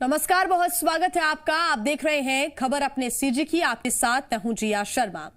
नमस्कार, बहुत स्वागत है आपका। आप देख रहे हैं खबर अपने सीजी की। आपके साथ मैं हूं जिया शर्मा।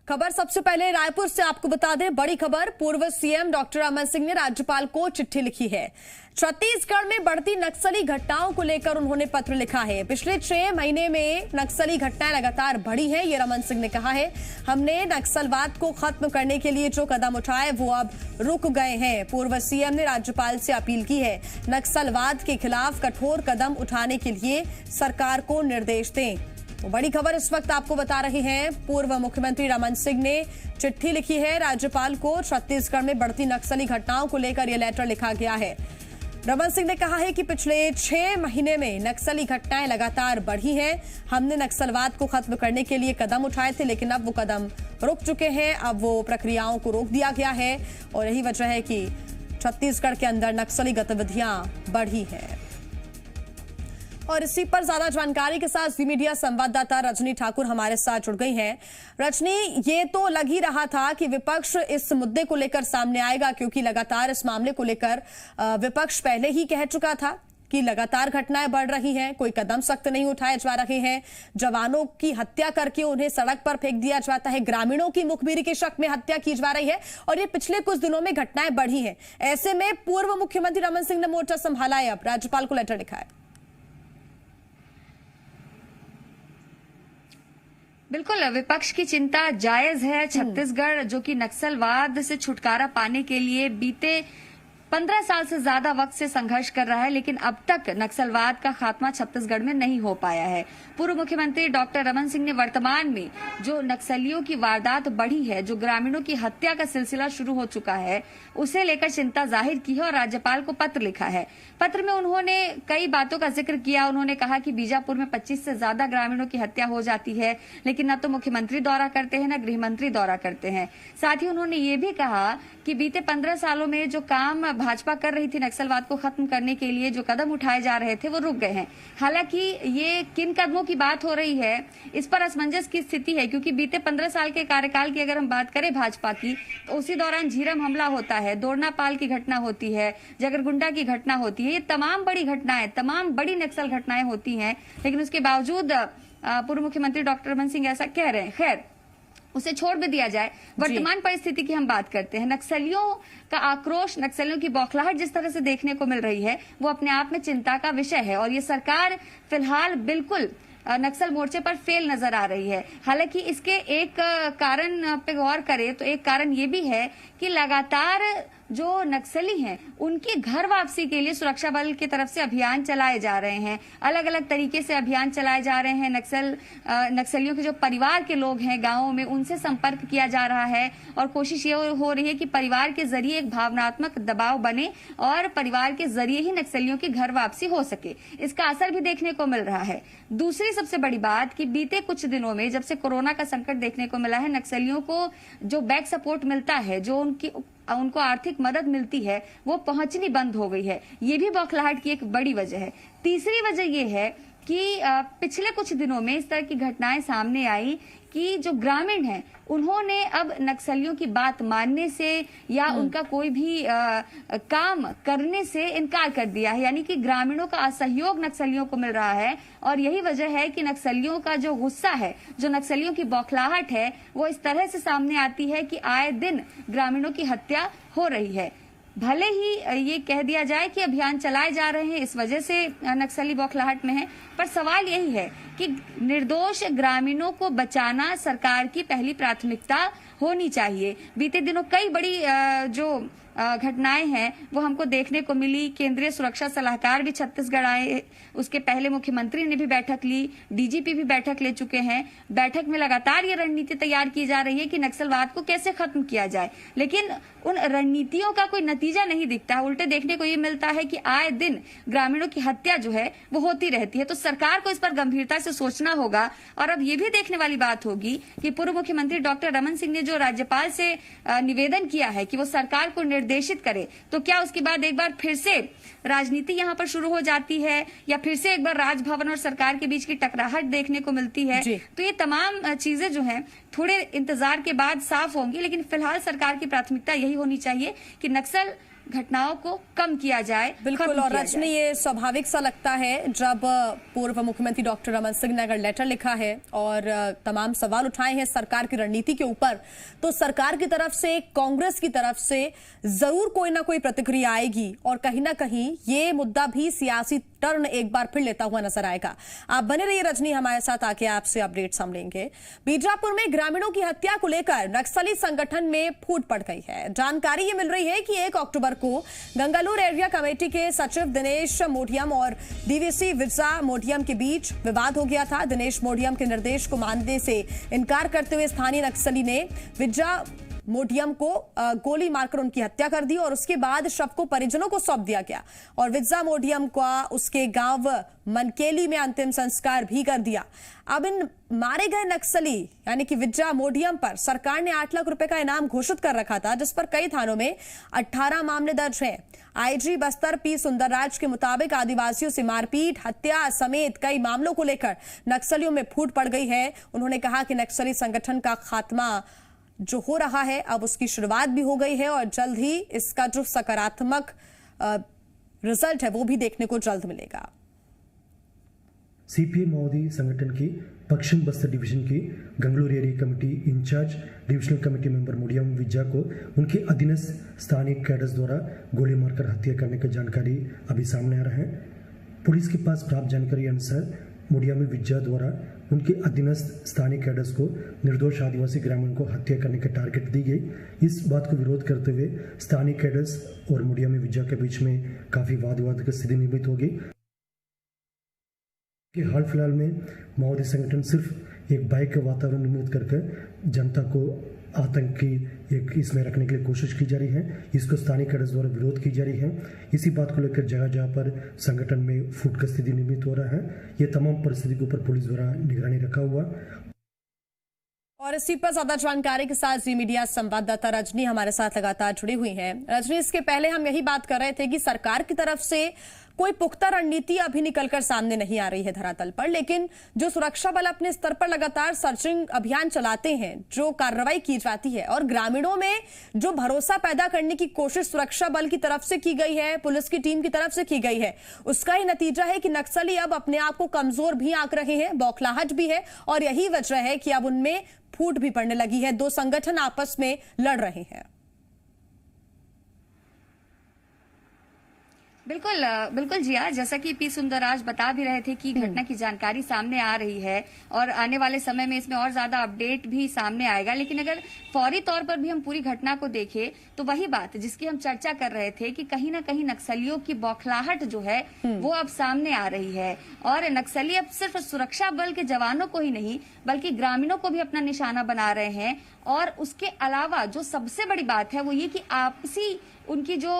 खबर सबसे पहले रायपुर से आपको बता दें, बड़ी खबर। पूर्व सीएम डॉक्टर रमन सिंह ने राज्यपाल को चिट्ठी लिखी है। छत्तीसगढ़ में बढ़ती नक्सली घटनाओं को लेकर उन्होंने पत्र लिखा है। पिछले 6 महीने में नक्सली घटनाएं लगातार बढ़ी हैं, ये रमन सिंह ने कहा है। हमने नक्सलवाद को खत्म करने के लिए जो कदम उठाए वो अब रुक गए हैं। पूर्व सीएम ने राज्यपाल से अपील की है, नक्सलवाद के खिलाफ कठोर कदम उठाने के लिए सरकार को निर्देश दें। तो बड़ी खबर इस वक्त आपको बता रहे हैं, पूर्व मुख्यमंत्री रमन सिंह ने चिट्ठी लिखी है राज्यपाल को। छत्तीसगढ़ में बढ़ती नक्सली घटनाओं को लेकर यह लेटर लिखा गया है। रमन सिंह ने कहा है कि पिछले 6 महीने में नक्सली घटनाएं लगातार बढ़ी हैं। हमने नक्सलवाद को खत्म करने के लिए कदम उठाए थे, लेकिन अब वो कदम रुक चुके हैं। अब वो प्रक्रियाओं को रोक दिया गया है और यही वजह है कि छत्तीसगढ़ के अंदर नक्सली गतिविधियां बढ़ी हैं। और इसी पर ज्यादा जानकारी के साथ जी मीडिया संवाददाता रजनी ठाकुर हमारे साथ जुड़ गई हैं। रजनी, ये तो लग ही रहा था कि विपक्ष इस मुद्दे को लेकर सामने आएगा, क्योंकि लगातार इस मामले को लेकर विपक्ष पहले ही कह चुका था कि लगातार घटनाएं बढ़ रही हैं, कोई कदम सख्त नहीं उठाए जा रहे हैं। जवानों की हत्या करके उन्हें सड़क पर फेंक दिया जाता है, ग्रामीणों की मुखबिरी के शक में हत्या की जा रही है और ये पिछले कुछ दिनों में घटनाएं बढ़ी हैं। ऐसे में पूर्व मुख्यमंत्री रमन सिंह ने मोर्चा संभाला है, अब राज्यपाल को लेटर लिखा है। बिल्कुल, विपक्ष की चिंता जायज है। छत्तीसगढ़ जो कि नक्सलवाद से छुटकारा पाने के लिए बीते 15 साल से ज्यादा वक्त से संघर्ष कर रहा है, लेकिन अब तक नक्सलवाद का खात्मा छत्तीसगढ़ में नहीं हो पाया है। पूर्व मुख्यमंत्री डॉक्टर रमन सिंह ने वर्तमान में जो नक्सलियों की वारदात बढ़ी है, जो ग्रामीणों की हत्या का सिलसिला शुरू हो चुका है, उसे लेकर चिंता जाहिर की है और राज्यपाल को पत्र लिखा है। पत्र में उन्होंने कई बातों का जिक्र किया। उन्होंने कहा कि बीजापुर में 25 से ज्यादा ग्रामीणों की हत्या हो जाती है, लेकिन न तो मुख्यमंत्री दौरा करते हैं, न गृह मंत्री दौरा करते हैं। साथ ही उन्होंने ये भी कहा कि बीते 15 सालों में जो काम भाजपा कर रही थी नक्सलवाद को खत्म करने के लिए, जो कदम उठाए जा रहे थे वो रुक गए हैं। हालांकि ये किन कदमों की बात हो रही है, इस पर असमंजस की स्थिति है, क्योंकि बीते 15 साल के कार्यकाल की अगर हम बात करें भाजपा की, तो उसी दौरान झीरम हमला होता है, दोरनापाल की घटना होती है, जगरगुंडा की घटना होती है। ये तमाम बड़ी घटनाएं, तमाम बड़ी नक्सल घटनाएं होती हैं, लेकिन उसके बावजूद पूर्व मुख्यमंत्री डॉक्टर रमन सिंह ऐसा कह रहे हैं। खैर, उसे छोड़ भी दिया जाए। वर्तमान परिस्थिति की हम बात करते हैं। नक्सलियों का आक्रोश, नक्सलियों की बौखलाहट जिस तरह से देखने को मिल रही है, वो अपने आप में चिंता का विषय है और ये सरकार फिलहाल बिल्कुल नक्सल मोर्चे पर फेल नजर आ रही है। हालांकि इसके एक कारण पे गौर करें तो एक कारण ये भी है कि लगातार जो नक्सली हैं उनकी घर वापसी के लिए सुरक्षा बल की तरफ से अभियान चलाए जा रहे हैं। अलग अलग तरीके से अभियान चलाए जा रहे हैं। नक्सलियों के जो परिवार के लोग हैं गांवों में, उनसे संपर्क किया जा रहा है और कोशिश ये हो रही है कि परिवार के जरिए एक भावनात्मक दबाव बने और परिवार के जरिए ही नक्सलियों की घर वापसी हो सके। इसका असर भी देखने को मिल रहा है। दूसरी सबसे बड़ी बात कि बीते कुछ दिनों में जब से कोरोना का संकट देखने को मिला है, नक्सलियों को जो बैक सपोर्ट मिलता है, जो उनको आर्थिक मदद मिलती है, वो पहुंचनी बंद हो गई है। ये भी बौखलाहट की एक बड़ी वजह है। तीसरी वजह ये है कि पिछले कुछ दिनों में इस तरह की घटनाएं सामने आई कि जो ग्रामीण हैं उन्होंने अब नक्सलियों की बात मानने से या उनका कोई भी काम करने से इनकार कर दिया है। यानी कि ग्रामीणों का असहयोग नक्सलियों को मिल रहा है और यही वजह है कि नक्सलियों का जो गुस्सा है, जो नक्सलियों की बौखलाहट है, वो इस तरह से सामने आती है कि आए दिन ग्रामीणों की हत्या हो रही है। भले ही ये कह दिया जाए कि अभियान चलाए जा रहे हैं, इस वजह से नक्सली बौखलाहट में है, पर सवाल यही है कि निर्दोष ग्रामीणों को बचाना सरकार की पहली प्राथमिकता होनी चाहिए। बीते दिनों कई बड़ी जो घटनाएं हैं वो हमको देखने को मिली। केंद्रीय सुरक्षा सलाहकार भी छत्तीसगढ़ आए, उसके पहले मुख्यमंत्री ने भी बैठक ली, डीजीपी भी बैठक ले चुके हैं। बैठक में लगातार ये रणनीति तैयार की जा रही है कि नक्सलवाद को कैसे खत्म किया जाए, लेकिन उन रणनीतियों का कोई नतीजा नहीं दिखता है। उल्टे देखने को ये मिलता है कि आए दिन ग्रामीणों की हत्या जो है वो होती रहती है। तो सरकार को इस पर गंभीरता से सोचना होगा। और अब ये भी देखने वाली बात होगी कि पूर्व मुख्यमंत्री डॉक्टर रमन सिंह ने जो राज्यपाल से निवेदन किया है कि वो सरकार को निर्देशित करे, तो क्या उसके बाद एक बार फिर से राजनीति यहाँ पर शुरू हो जाती है या फिर से एक बार राजभवन और सरकार के बीच की टकराहट देखने को मिलती है। तो ये तमाम चीजें जो हैं थोड़े इंतजार के बाद साफ होंगी, लेकिन फिलहाल सरकार की प्राथमिकता यही होनी चाहिए कि नक्सल घटनाओं को कम किया जाए। बिल्कुल, और रजनी ये स्वाभाविक सा लगता है जब पूर्व मुख्यमंत्री डॉक्टर रमन सिंह ने अगर लेटर लिखा है और तमाम सवाल उठाए हैं सरकार की रणनीति के ऊपर, तो सरकार की तरफ से, कांग्रेस की तरफ से जरूर कोई ना कोई प्रतिक्रिया आएगी और कहीं ना कहीं ये मुद्दा भी सियासी टर्न एक बार फिर लेता हुआ नजर आएगा। आप बने रहिए रजनी हमारे साथ, आके आपसे अपडेट्स हम लेंगे। बीजापुर में ग्रामीणों की हत्या को लेकर नक्सली संगठन में फूट पड़ गई है। जानकारी ये मिल रही है कि 1 अक्टूबर को गंगालूर एरिया कमेटी के सचिव दिनेश मोडियम और डीवीसी विरसा मोडियम के बीच विवाद हो गया था। दिनेश मोडियम के निर्देश को मानने से इनकार करते हुए स्थानीय नक्सली ने विरसा मोडियम को गोली मारकर उनकी हत्या कर दी और उसके बाद शव को परिजनों को सौंप दिया गया और विरसा मोडियम का उसके गांव मनकेली में अंतिम संस्कार भी कर दिया। अब इन मारे गए नक्सली यानी कि विरसा मोडियम पर सरकार ने 8 लाख रुपए का इनाम घोषित कर रखा था, जिस पर कई थानों में 18 मामले दर्ज हैं। आईजी बस्तर पी सुंदरराज के मुताबिक आदिवासियों से मारपीट, हत्या समेत कई मामलों को लेकर नक्सलियों में फूट पड़ गई है। उन्होंने कहा कि नक्सली संगठन का खात्मा जो हो रहा है अब उसकी शुरुआत भी हो गई है और जल्द ही इसका जो सकारात्मक रिजल्ट है वो भी देखने को जल्द मिलेगा। सीपीएम माओवादी संगठन की पश्चिम बस्तर डिवीजन की Gangalur area committee incharge divisional committee member Modiyam Vijja को उनके अधीनस्थ स्थानीय कैडर्स द्वारा गोली मारकर हत्या करने की जानकारी अभी सामने आ रहा है। पुलिस के पास प्राप्त जानकारी अनुसार मोडियम विज्जा द्वारा उनके अधीनस्थ स्थानीय कैडर्स को निर्दोष आदिवासी ग्रामीण को हत्या करने का टारगेट दी गई। इस बात को विरोध करते हुए स्थानीय कैडर्स और मोडियम विज्जा के बीच में काफी वाद विवाद की स्थिति निर्मित हो गई। हाल फिलहाल में माओवादी संगठन सिर्फ एक बाइक का वातावरण निर्मित करके जनता को आतंकी एक इसमें रखने के लिए कोशिश की जा रही है। इसको स्थानीय कैडर्स द्वारा विरोध की जा रही है। इसी बात को लेकर जगह जगह पर संगठन में फूट का स्थिति निर्मित हो रहा है। ये तमाम परिस्थिति के ऊपर पुलिस द्वारा निगरानी रखा हुआ। और इसी पर ज्यादा जानकारी के साथ जी मीडिया संवाददाता रजनी हमारे साथ लगातार जुड़ी हुई हैं। रजनी, इसके पहले हम यही बात कर रहे थे कि सरकार की तरफ से कोई पुख्ता रणनीति अभी निकलकर सामने नहीं आ रही है धरातल पर, लेकिन जो सुरक्षा बल अपने स्तर पर लगातार सर्चिंग अभियान चलाते हैं, जो कार्रवाई की जाती है और ग्रामीणों में जो भरोसा पैदा करने की कोशिश सुरक्षा बल की तरफ से की गई है, पुलिस की टीम की तरफ से की गई है, उसका ही नतीजा है कि नक्सली अब अपने आप को कमजोर भी आंक रहे हैं, बौखलाहट भी है और यही वजह है कि अब उनमें फूट भी पड़ने लगी है। 2 संगठन आपस में लड़ रहे हैं। बिल्कुल बिल्कुल जिया, जैसा कि पी सुंदरराज बता भी रहे थे कि घटना की जानकारी सामने आ रही है और आने वाले समय में इसमें और ज्यादा अपडेट भी सामने आएगा। लेकिन अगर फौरी तौर पर भी हम पूरी घटना को देखें तो वही बात जिसकी हम चर्चा कर रहे थे कि कहीं ना कहीं नक्सलियों की बौखलाहट जो है वो अब सामने आ रही है और नक्सली अब सिर्फ सुरक्षा बल के जवानों को ही नहीं बल्कि ग्रामीणों को भी अपना निशाना बना रहे हैं। और उसके अलावा जो सबसे बड़ी बात है वो ये कि आपसी उनकी जो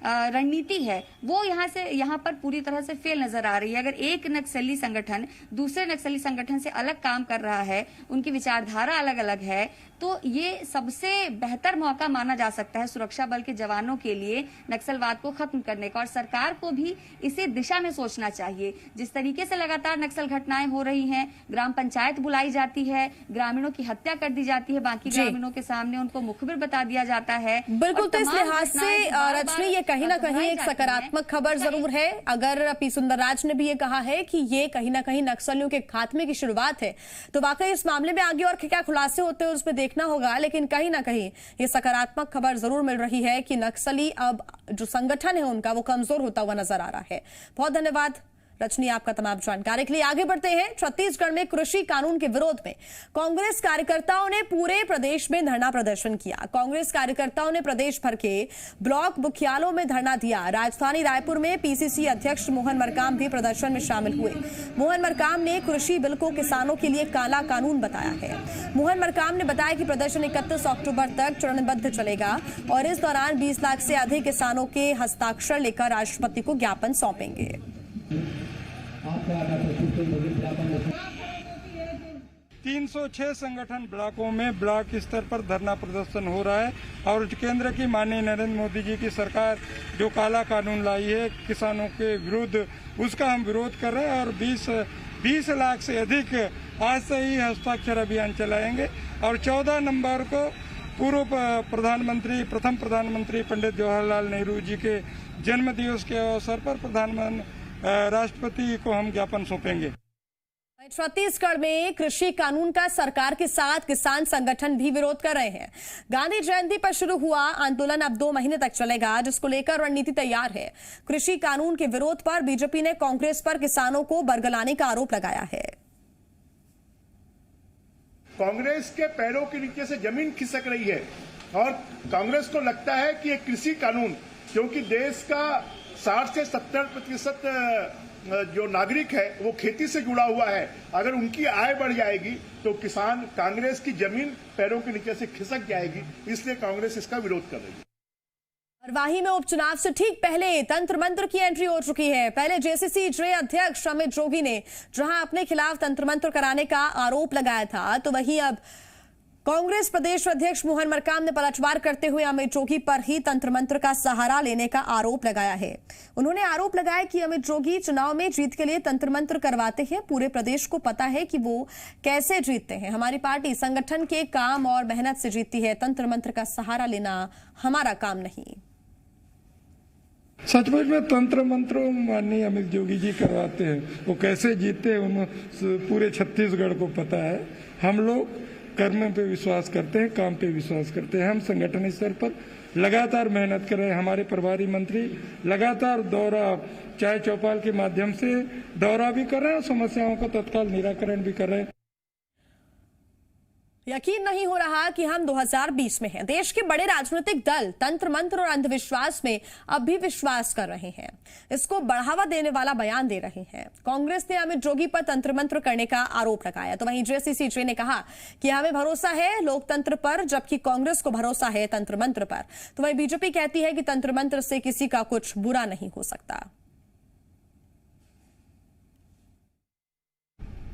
रणनीति है वो यहाँ पर पूरी तरह से फेल नजर आ रही है। अगर एक नक्सली संगठन दूसरे नक्सली संगठन से अलग काम कर रहा है, उनकी विचारधारा अलग अलग है, तो ये सबसे बेहतर मौका माना जा सकता है सुरक्षा बल के जवानों के लिए नक्सलवाद को खत्म करने का। और सरकार को भी इसी दिशा में सोचना चाहिए। जिस तरीके से लगातार नक्सल घटनाएं हो रही हैं, ग्राम पंचायत बुलाई जाती है, ग्रामीणों की हत्या कर दी जाती है, बाकी ग्रामीणों के सामने उनको मुखबिर बता दिया जाता है। बिल्कुल, तो इस लिहाज से रजनी ये कहीं ना कहीं एक सकारात्मक खबर जरूर है। अगर पी सुंदरराज ने भी ये कहा है कि ये कहीं ना कहीं नक्सलियों के खात्मे की शुरुआत है, तो वाकई इस मामले में आगे और क्या खुलासे होते हैं उसमें देखना होगा। लेकिन कहीं ना कहीं ये सकारात्मक खबर जरूर मिल रही है कि नक्सली अब जो संगठन है उनका वो कमजोर होता हुआ नजर आ रहा है। बहुत धन्यवाद रजनी आपका तमाम जानकारी के लिए। आगे बढ़ते हैं। छत्तीसगढ़ में कृषि कानून के विरोध में कांग्रेस कार्यकर्ताओं ने पूरे प्रदेश में धरना प्रदर्शन किया। कांग्रेस कार्यकर्ताओं ने प्रदेश भर के ब्लॉक मुख्यालयों में धरना दिया। राजधानी रायपुर में पीसीसी अध्यक्ष मोहन मरकाम भी प्रदर्शन में शामिल हुए। मोहन मरकाम ने कृषि बिल को किसानों के लिए काला कानून बताया है। मोहन मरकाम ने बताया कि प्रदर्शन 31 अक्टूबर तक चरणबद्ध चलेगा और इस दौरान 20 लाख से अधिक किसानों के हस्ताक्षर लेकर राष्ट्रपति को ज्ञापन सौंपेंगे। 306 संगठन ब्लॉकों में ब्लॉक स्तर पर धरना प्रदर्शन हो रहा है और केंद्र की माननीय नरेंद्र मोदी जी की सरकार जो काला कानून लाई है किसानों के विरुद्ध, उसका हम विरोध कर रहे हैं और 20 लाख से अधिक आज से ही हस्ताक्षर अभियान चलाएंगे और 14 नवंबर को पूर्व प्रधानमंत्री, प्रथम प्रधानमंत्री पंडित जवाहरलाल नेहरू जी के जन्म दिवस के अवसर पर राष्ट्रपति को हम ज्ञापन सौंपेंगे। छत्तीसगढ़ में कृषि कानून का सरकार के साथ किसान संगठन भी विरोध कर रहे हैं। गांधी जयंती पर शुरू हुआ आंदोलन अब 2 महीने तक चलेगा, जिसको लेकर रणनीति तैयार है। कृषि कानून के विरोध पर बीजेपी ने कांग्रेस पर किसानों को बरगलाने का आरोप लगाया है। कांग्रेस के पैरों के नीचे से जमीन खिसक रही है और कांग्रेस को लगता है कि ये कृषि कानून, क्योंकि देश का 60 से 70% जो नागरिक है वो खेती से जुड़ा हुआ है, अगर उनकी आय बढ़ जाएगी तो किसान, कांग्रेस की जमीन पैरों के नीचे से खिसक जाएगी, इसलिए कांग्रेस इसका विरोध कर रही है। कार्यवाही में उपचुनाव से ठीक पहले तंत्र मंत्र की एंट्री हो चुकी है। पहले जेसीसी अध्यक्ष अमित जोगी ने जहां अपने खिलाफ तंत्र मंत्र कराने का आरोप लगाया था, तो वहीं अब कांग्रेस प्रदेश अध्यक्ष मोहन मरकाम ने पलटवार करते हुए अमित जोगी पर ही तंत्र मंत्र का सहारा लेने का आरोप लगाया है। उन्होंने आरोप लगाया कि अमित जोगी चुनाव में जीत के लिए तंत्र मंत्र करवाते हैं। पूरे प्रदेश को पता है कि वो कैसे जीतते हैं। हमारी पार्टी संगठन के काम और मेहनत से जीतती है, तंत्र मंत्र का सहारा लेना हमारा काम नहीं। सचमुच में तंत्र मंत्र माननीय अमित जोगी जी करवाते हैं। वो कैसे जीतते हैं उन पूरे छत्तीसगढ़ को पता है। हम लोग कर्म पे विश्वास करते हैं, काम पे विश्वास करते हैं। हम संगठन स्तर पर लगातार मेहनत कर रहे हैं। हमारे प्रभारी मंत्री लगातार दौरा, चाय चौपाल के माध्यम से दौरा भी कर रहे हैं और समस्याओं का तत्काल निराकरण भी कर रहे हैं। यकीन नहीं हो रहा कि हम 2020 में हैं। देश के बड़े राजनीतिक दल तंत्र मंत्र और अंधविश्वास में अब भी विश्वास कर रहे हैं। इसको बढ़ावा देने वाला बयान दे रहे हैं। कांग्रेस ने अमित जोगी पर तंत्र मंत्र करने का आरोप लगाया, तो वहीं जेसीसी ने कहा कि हमें भरोसा है लोकतंत्र पर, जबकि कांग्रेस को भरोसा है तंत्र मंत्र पर। तो वहीं बीजेपी कहती है कि तंत्र मंत्र से किसी का कुछ बुरा नहीं हो सकता।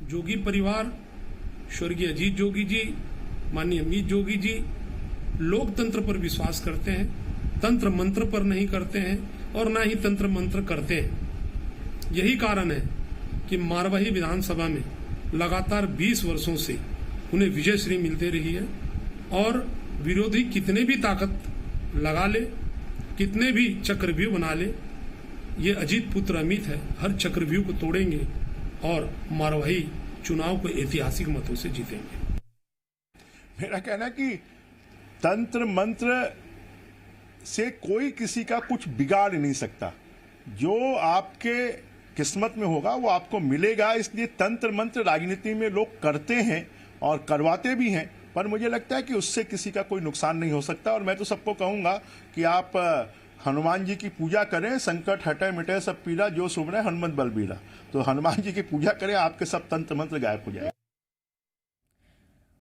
जोगी परिवार, स्वर्गीय अजीत जोगी जी, माननीय अमित जोगी जी लोकतंत्र पर विश्वास करते हैं, तंत्र मंत्र पर नहीं करते हैं और ना ही तंत्र मंत्र करते हैं। यही कारण है कि मारवाही विधानसभा में लगातार 20 वर्षों से उन्हें विजयश्री मिलती रही है और विरोधी कितने भी ताकत लगा ले, कितने भी चक्रव्यूह बना ले, ये अजीत पुत्र अमित है, हर चक्रव्यूह को तोड़ेंगे और मारवाही चुनाव को ऐतिहासिक मतों से जीतेंगे। मेरा कहना है कि तंत्र मंत्र से कोई किसी का कुछ बिगाड़ नहीं सकता। जो आपके किस्मत में होगा वो आपको मिलेगा। इसलिए तंत्र मंत्र राजनीति में लोग करते हैं और करवाते भी हैं, पर मुझे लगता है कि उससे किसी का कोई नुकसान नहीं हो सकता। और मैं तो सबको कहूंगा कि आप हनुमान जी की पूजा करें, संकट हटे मिटे सब पीला, जो सुमरे हनुमत बलबीरा। तो हनुमान जी की पूजा करें, आपके सब तंत्र मंत्र गायब हो जाए।